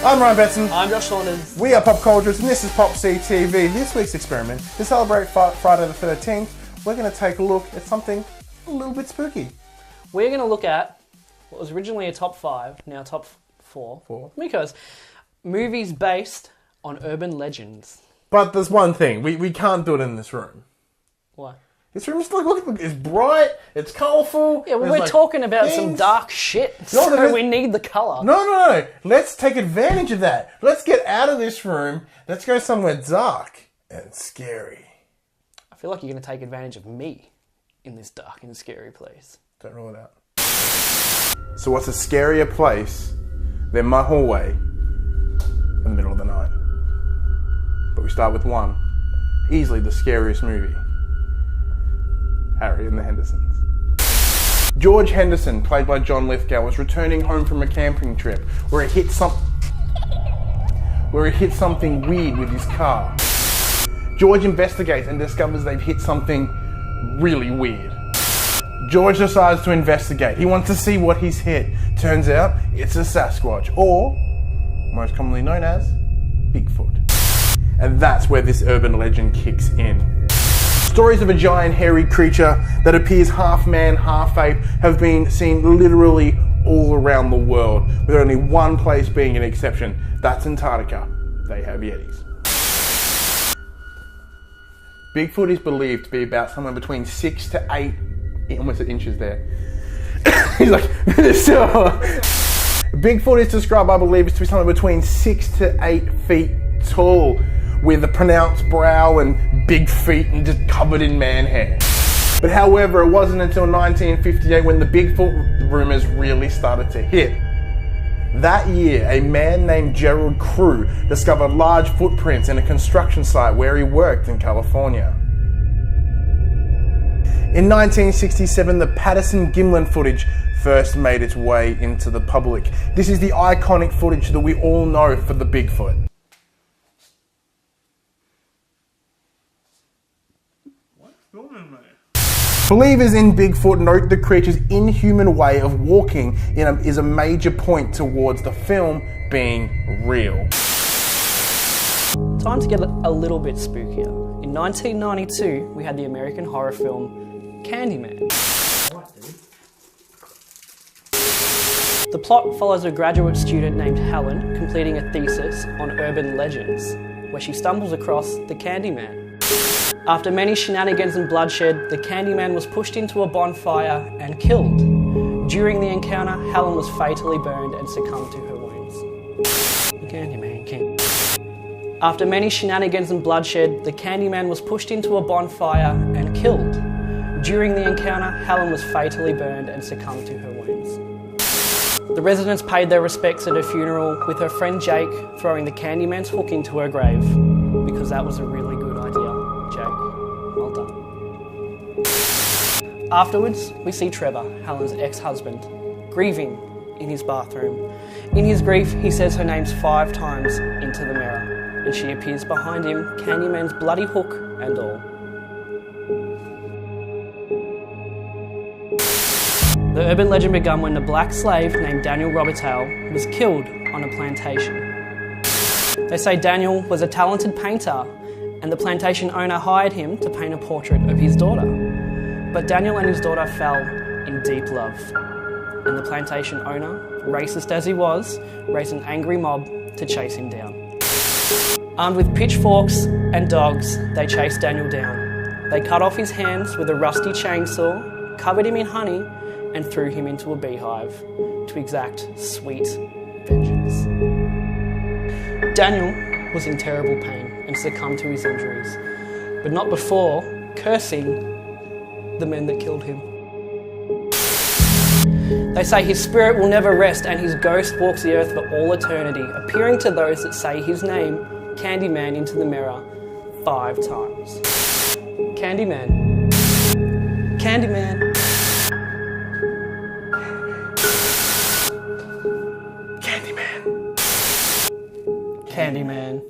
I'm Ryan Betson. I'm Josh Saunders. We are PopCulturists and this is PopC TV. This week's experiment, to celebrate Friday the 13th, we're going to take a look at something a little bit spooky. We're going to look at what was originally a top 5, now top 4. Because movies based on urban legends. But there's one thing, we can't do it in this room. Why? This room is look, it's bright, it's colourful. Yeah, well, we're talking about some dark shit, so we need the colour. No. Let's take advantage of that. Let's get out of this room. Let's go somewhere dark and scary. I feel like you're going to take advantage of me in this dark and scary place. Don't rule it out. So what's a scarier place than my hallway in the middle of the night? But we start with one. Easily the scariest movie. Harry and the Hendersons. George Henderson, played by John Lithgow, was returning home from a camping trip where he hit something weird with his car. George investigates and discovers they've hit something really weird. George decides to investigate. He wants to see what he's hit. Turns out it's a Sasquatch, or most commonly known as Bigfoot. And that's where this urban legend kicks in. Stories of a giant hairy creature that appears half man, half ape have been seen literally all around the world, with only one place being an exception. That's Antarctica. They have Yetis. Bigfoot is believed to be about somewhere between 6 to 8, almost at inches there. He's like, Bigfoot is described by believers to be somewhere between 6 to 8 feet tall, with a pronounced brow and big feet and just covered in man hair. But however, it wasn't until 1958 when the Bigfoot rumours really started to hit. That year, a man named Gerald Crew discovered large footprints in a construction site where he worked in California. In 1967, the Patterson-Gimlin footage first made its way into the public. This is the iconic footage that we all know for the Bigfoot. Believers in Bigfoot note the creature's inhuman way of walking is a major point towards the film being real. Time to get a little bit spookier. In 1992, we had the American horror film Candyman. The plot follows a graduate student named Helen completing a thesis on urban legends, where she stumbles across the Candyman. After many shenanigans and bloodshed, the Candyman was pushed into a bonfire and killed. During the encounter, Helen was fatally burned and succumbed to her wounds. The Candyman came. After many shenanigans and bloodshed, the Candyman was pushed into a bonfire and killed. During the encounter, Helen was fatally burned and succumbed to her wounds. The residents paid their respects at her funeral, with her friend Jake throwing the Candyman's hook into her grave, because that was a really good idea. Jake, well done. Afterwards, we see Trevor, Helen's ex-husband, grieving in his bathroom. In his grief, he says her names 5 times into the mirror, and she appears behind him, Candyman's bloody hook and all. The urban legend began when a black slave named Daniel Robertail was killed on a plantation. They say Daniel was a talented painter, and the plantation owner hired him to paint a portrait of his daughter. But Daniel and his daughter fell in deep love, and the plantation owner, racist as he was, raised an angry mob to chase him down. Armed with pitchforks and dogs, they chased Daniel down. They cut off his hands with a rusty chainsaw, covered him in honey, and threw him into a beehive to exact sweet vengeance. Daniel was in terrible pain and succumbed to his injuries, but not before cursing the men that killed him. They say his spirit will never rest and his ghost walks the earth for all eternity, appearing to those that say his name, Candyman, into the mirror 5 times. Candyman. Candyman. Candyman. Candyman.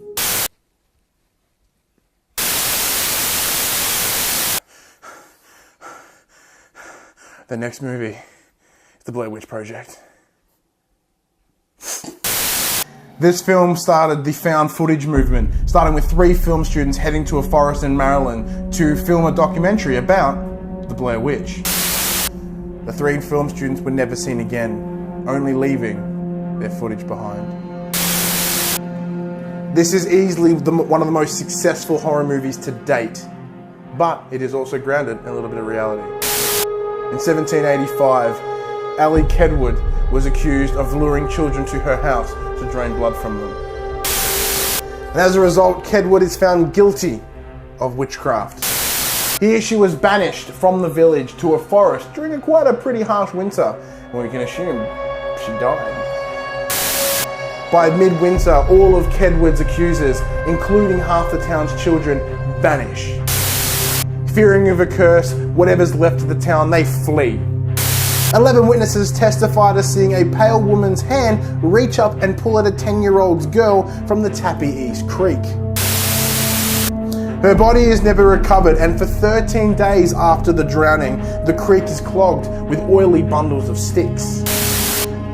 The next movie is The Blair Witch Project. This film started the found footage movement, starting with 3 film students heading to a forest in Maryland to film a documentary about the Blair Witch. The 3 film students were never seen again, only leaving their footage behind. This is easily one of the most successful horror movies to date, but it is also grounded in a little bit of reality. In 1785, Allie Kedwood was accused of luring children to her house to drain blood from them. And as a result, Kedwood is found guilty of witchcraft. Here she was banished from the village to a forest during quite a pretty harsh winter, and we can assume she died. By midwinter, all of Kedwood's accusers, including half the town's children, vanish. Fearing of a curse, whatever's left of the town, they flee. 11 witnesses testify to seeing a pale woman's hand reach up and pull at a 10-year-old girl from the Tappy East Creek. Her body is never recovered, and for 13 days after the drowning, the creek is clogged with oily bundles of sticks.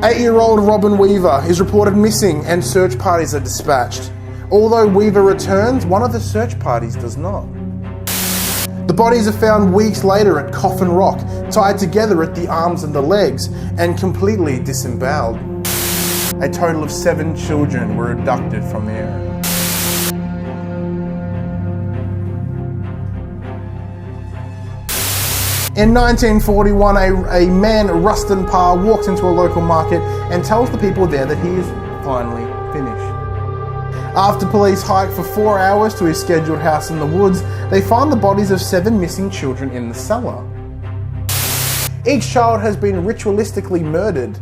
8-year-old Robin Weaver is reported missing and search parties are dispatched. Although Weaver returns, one of the search parties does not. The bodies are found weeks later at Coffin Rock, tied together at the arms and the legs, and completely disemboweled. A total of 7 children were abducted from the area. In 1941, a man, Rustin Parr, walks into a local market and tells the people there that he is finally finished. After police hike for 4 hours to his scheduled house in the woods, they find the bodies of 7 missing children in the cellar. Each child has been ritualistically murdered.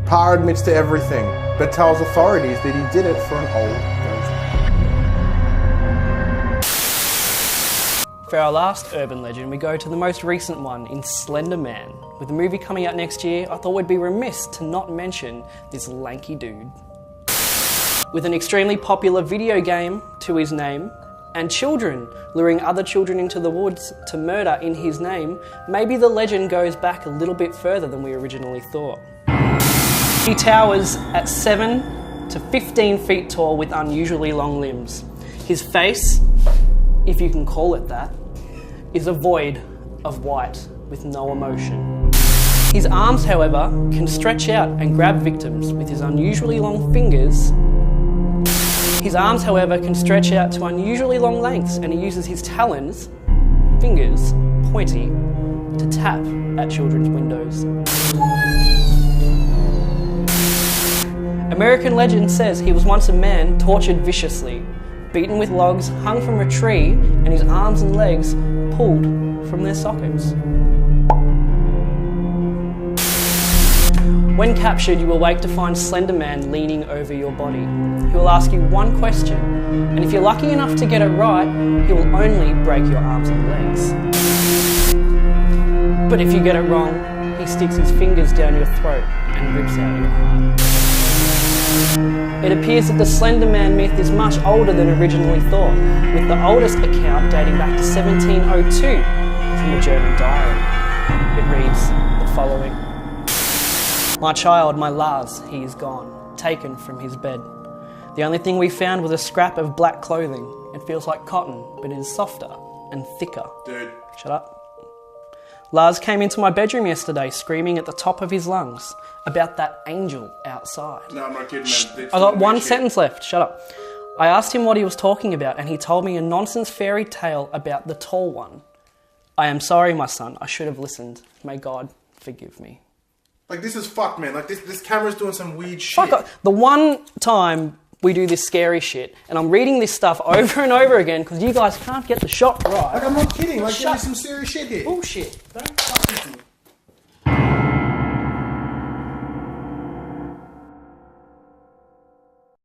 Parr admits to everything, but tells authorities that he did it for an old ghost. For our last urban legend, we go to the most recent one in Slender Man. With the movie coming out next year, I thought we'd be remiss to not mention this lanky dude. With an extremely popular video game to his name, and children luring other children into the woods to murder in his name, maybe the legend goes back a little bit further than we originally thought. He towers at 7 to 15 feet tall with unusually long limbs. His face, if you can call it that, is a void of white with no emotion. His arms, however, can stretch out and grab victims with his unusually long fingers. His arms, however, can stretch out to unusually long lengths, and he uses his talons, fingers, pointy, to tap at children's windows. American legend says he was once a man tortured viciously, beaten with logs, hung from a tree, and his arms and legs pulled from their sockets. When captured, you will wake to find Slender Man leaning over your body. He will ask you one question, and if you're lucky enough to get it right, he will only break your arms and legs. But if you get it wrong, he sticks his fingers down your throat and rips out your heart. It appears that the Slender Man myth is much older than originally thought, with the oldest account dating back to 1702 from a German diary. It reads the following. My child, my Lars, he is gone, taken from his bed. The only thing we found was a scrap of black clothing. It feels like cotton, but it is softer and thicker. Dude. Shut up. Lars came into my bedroom yesterday screaming at the top of his lungs about that angel outside. No, I'm not kidding, man. I got one sentence left. Shut up. I asked him what he was talking about, and he told me a nonsense fairy tale about the tall one. I am sorry, my son. I should have listened. May God forgive me. Like, this is fucked, man. Like, this camera's doing some weird shit. Fuck off. The one time we do this scary shit, and I'm reading this stuff over and over again because you guys can't get the shot right. Like, I'm not kidding. Like, there's some serious shit here. Bullshit. Don't